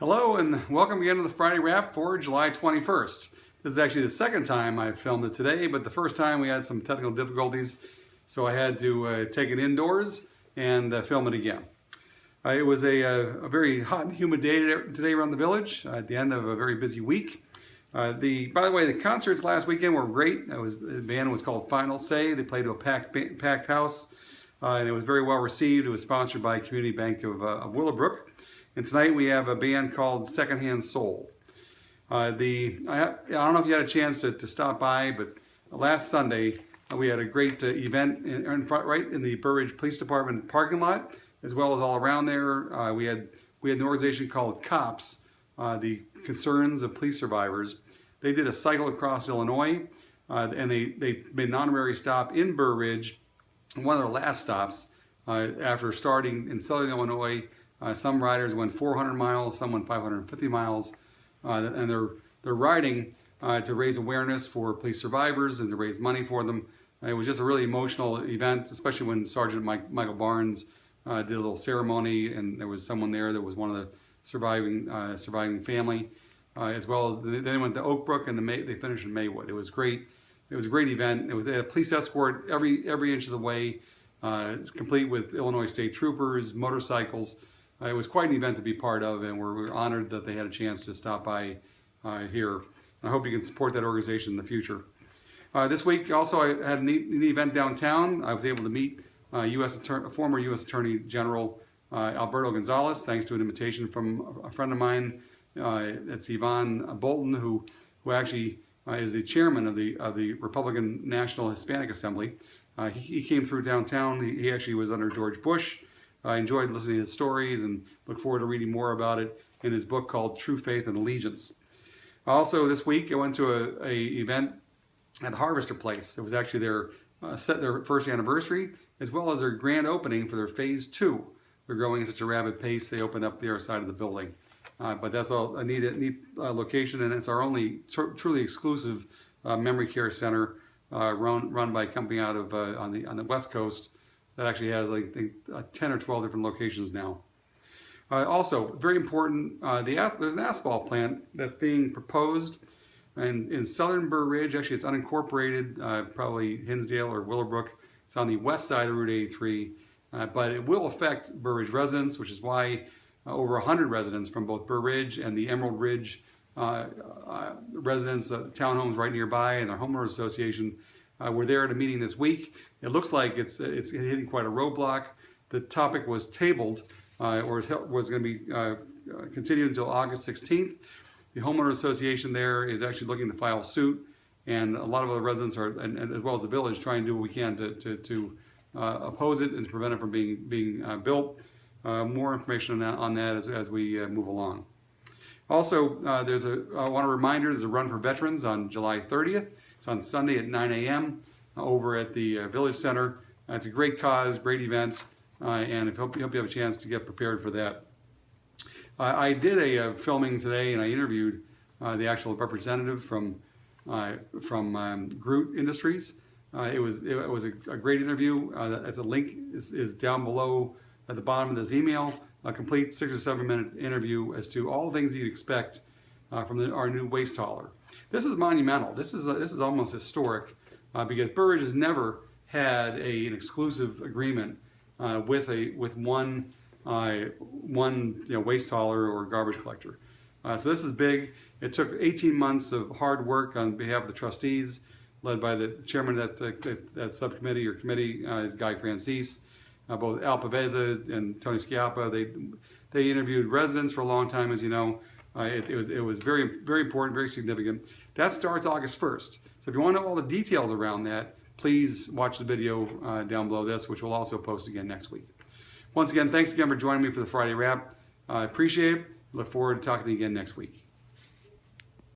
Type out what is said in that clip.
Hello and welcome again to the Friday Wrap for July 21st. This is actually the second time I've filmed it today, but the first time we had some technical difficulties, so I had to take it indoors and film it again. It was a very hot and humid day today around the village at the end of a very busy week. By the way, the concerts last weekend were great. The band was called Final Say. They played to a packed house, and it was very well received. It was sponsored by Community Bank of Willowbrook. And tonight we have a band called Secondhand Soul. I don't know if you had a chance to stop by, but last Sunday we had a great event right in the Burr Police Department parking lot, as well as all around there. We had an organization called COPS, the Concerns of Police Survivors. They did a cycle across Illinois, and they made an honorary stop in Burr Ridge, one of their last stops after starting in southern Illinois. Some riders went 400 miles, some went 550 miles, and they're riding to raise awareness for police survivors and to raise money for them. It was just a really emotional event, especially when Sergeant Michael Barnes did a little ceremony, and there was someone there that was one of the surviving family, as well as then they went to Oak Brook and they finished in Maywood. It was great. It was a great event. They had a police escort every inch of the way. It's complete with Illinois State Troopers, motorcycles. It was quite an event to be part of, and we're honored that they had a chance to stop by here. I hope you can support that organization in the future. This week also I had a neat event downtown. I was able to meet former U.S. Attorney General Alberto Gonzalez, thanks to an invitation from a friend of mine. That's Yvonne Bolton, who actually is the chairman of the Republican National Hispanic Assembly. He came through downtown. He actually was under George Bush. I enjoyed listening to his stories and look forward to reading more about it in his book called True Faith and Allegiance. Also this week I went to a event at the Harvester Place. It was actually their first anniversary, as well as their grand opening for their phase 2. They're growing at such a rapid pace, they opened up the other side of the building. But that's a neat location, and it's our only truly exclusive memory care center run by a company out of on the West Coast that actually has like 10 or 12 different locations now. Also, very important, there's an asphalt plant that's being proposed in southern Burr Ridge. Actually, it's unincorporated, probably Hinsdale or Willowbrook. It's on the west side of Route 83, but it will affect Burr Ridge residents, which is why over 100 residents from both Burr Ridge and the Emerald Ridge residents, townhomes right nearby, and their homeowners association were there at a meeting this week. It looks like it's hitting quite a roadblock. The topic was tabled, or was going to be continued until August 16th. The homeowners association there is actually looking to file suit, and a lot of other residents are, and as well as the village, trying to do what we can to oppose it and to prevent it from being built. More information on that as we move along. Also, I want to remind you, there's a Run for Veterans on July 30th. It's on Sunday at 9 a.m. over at the Village Center. It's a great cause, great event, and I hope you have a chance to get prepared for that. I did a filming today, and I interviewed the actual representative from GROOT Industries. It was a great interview. As a link is down below at the bottom of this email. A complete 6 or 7 minute interview as to all the things you'd expect from our new waste hauler. This is monumental. This is almost historic because Burr Ridge has never had an exclusive agreement with one waste hauler or garbage collector. So this is big. It took 18 months of hard work on behalf of the trustees, led by the chairman of that subcommittee or committee, Guy Francis. Both Al Paveza and Tony Schiappa, they interviewed residents for a long time, as you know. It was very, very important, very significant. That starts August 1st. So if you want to know all the details around that, please watch the video down below this, which we'll also post again next week. Once again, thanks again for joining me for the Friday Wrap. I appreciate it. Look forward to talking to you again next week.